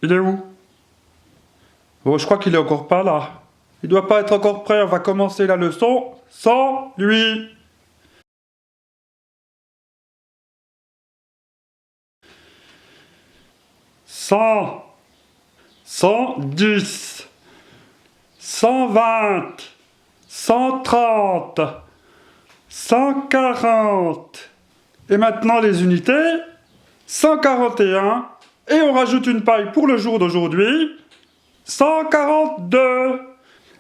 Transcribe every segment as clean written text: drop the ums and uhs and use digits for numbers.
Il est où? Oh, je crois qu'il est encore pas là. Il doit pas être encore prêt, on va commencer la leçon sans lui. 100, 110, 120, 130, 140. Et maintenant les unités, 141. Et on rajoute une paille pour le jour d'aujourd'hui, 142.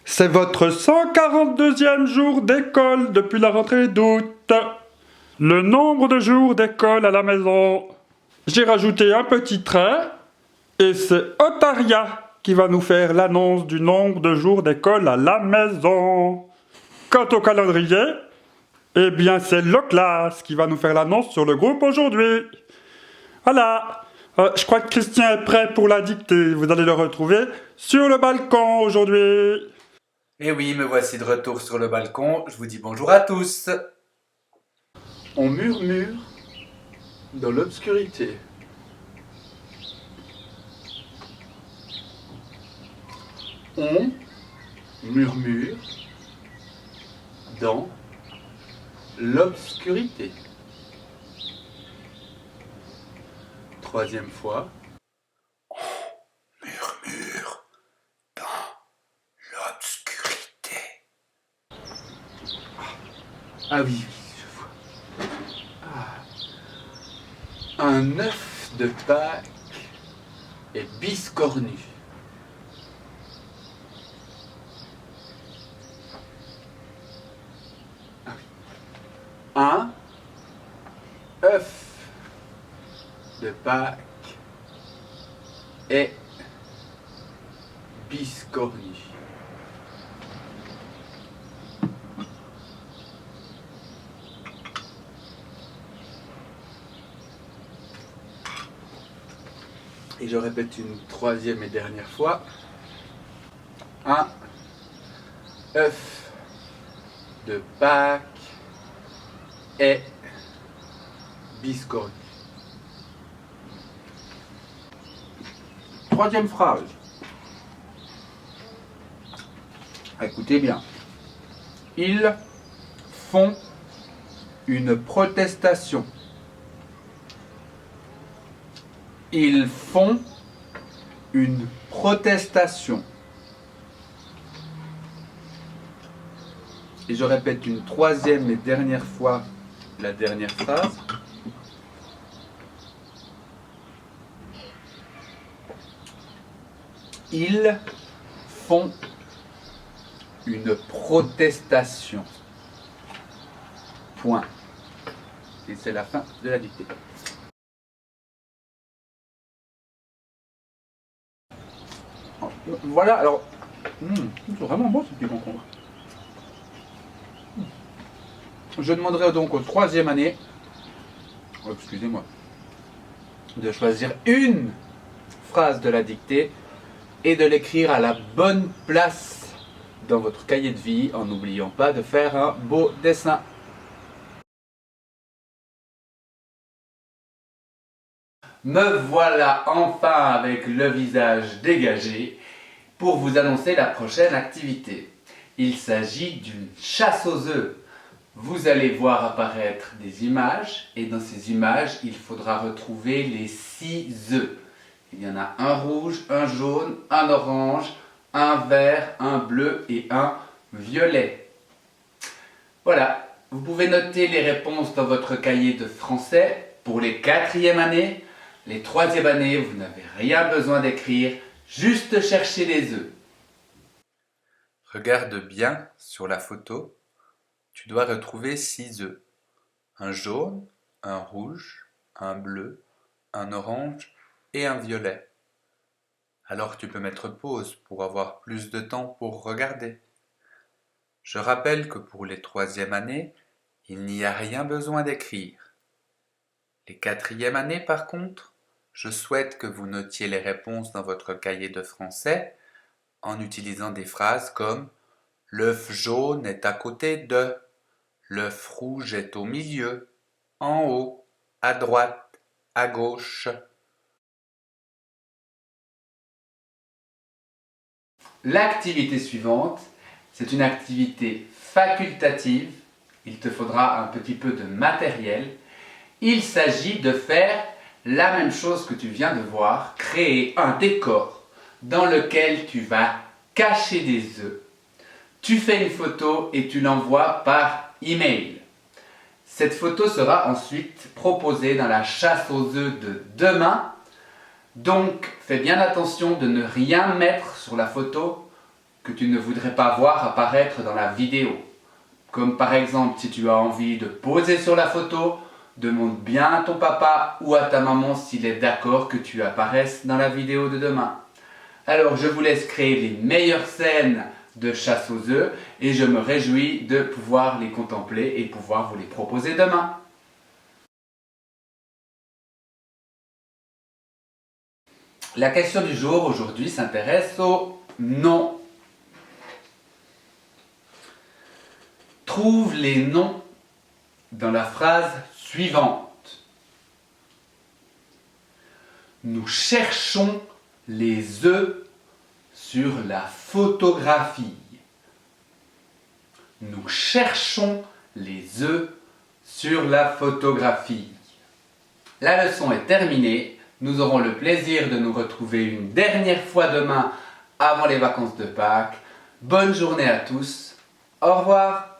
C'est votre 142e jour d'école depuis la rentrée d'août. Le nombre de jours d'école à la maison. J'ai rajouté un petit trait et c'est Otaria qui va nous faire l'annonce du nombre de jours d'école à la maison. Quant au calendrier, eh bien c'est Loclas qui va nous faire l'annonce sur le groupe aujourd'hui. Voilà. Je crois que Christian est prêt pour la dictée. Vous allez le retrouver sur le balcon aujourd'hui. Et oui, me voici de retour sur le balcon. Je vous dis bonjour à tous. On murmure dans l'obscurité. On murmure dans l'obscurité. Troisième fois. Murmure dans l'obscurité. Ah oui, je vois. Un œuf de Pâques est biscornu. Ah oui. Un œuf de Pâques est biscornu. Et je répète une troisième et dernière fois. Un œuf de Pâques est biscornu. Troisième phrase. Écoutez bien. Ils font une protestation. Ils font une protestation. Et je répète une troisième et dernière fois la dernière phrase. Ils font une protestation. Point. Et c'est la fin de la dictée. Voilà, alors, c'est vraiment bon ce petit concombre. Je demanderai donc aux troisième année, excusez-moi, de choisir une phrase de la dictée et de l'écrire à la bonne place dans votre cahier de vie en n'oubliant pas de faire un beau dessin. Me voilà enfin avec le visage dégagé pour vous annoncer la prochaine activité. Il s'agit d'une chasse aux œufs. Vous allez voir apparaître des images et dans ces images, il faudra retrouver les 6 œufs. Il y en a un rouge, un jaune, un orange, un vert, un bleu et un violet. Voilà, vous pouvez noter les réponses dans votre cahier de français pour les 4e années. Les 3e années, vous n'avez rien besoin d'écrire, juste chercher les œufs. Regarde bien sur la photo. Tu dois retrouver 6 œufs. Un jaune, un rouge, un bleu, un orange et un violet. Alors tu peux mettre pause pour avoir plus de temps pour regarder. Je rappelle que pour les 3e années, il n'y a rien besoin d'écrire. Les 4e années par contre, je souhaite que vous notiez les réponses dans votre cahier de français en utilisant des phrases comme l'œuf jaune est à côté de, l'œuf rouge est au milieu, en haut, à droite, à gauche. L'activité suivante, c'est une activité facultative. Il te faudra un petit peu de matériel. Il s'agit de faire la même chose que tu viens de voir, créer un décor dans lequel tu vas cacher des œufs. Tu fais une photo et tu l'envoies par email. Cette photo sera ensuite proposée dans la chasse aux œufs de demain. Donc, fais bien attention de ne rien mettre sur la photo que tu ne voudrais pas voir apparaître dans la vidéo. Comme par exemple, si tu as envie de poser sur la photo, demande bien à ton papa ou à ta maman s'il est d'accord que tu apparaisses dans la vidéo de demain. Alors, je vous laisse créer les meilleures scènes de chasse aux œufs et je me réjouis de pouvoir les contempler et pouvoir vous les proposer demain. La question du jour aujourd'hui s'intéresse au nom. Trouve les noms dans la phrase suivante. Nous cherchons les œufs sur la photographie. Nous cherchons les œufs sur la photographie. La leçon est terminée. Nous aurons le plaisir de nous retrouver une dernière fois demain avant les vacances de Pâques. Bonne journée à tous. Au revoir.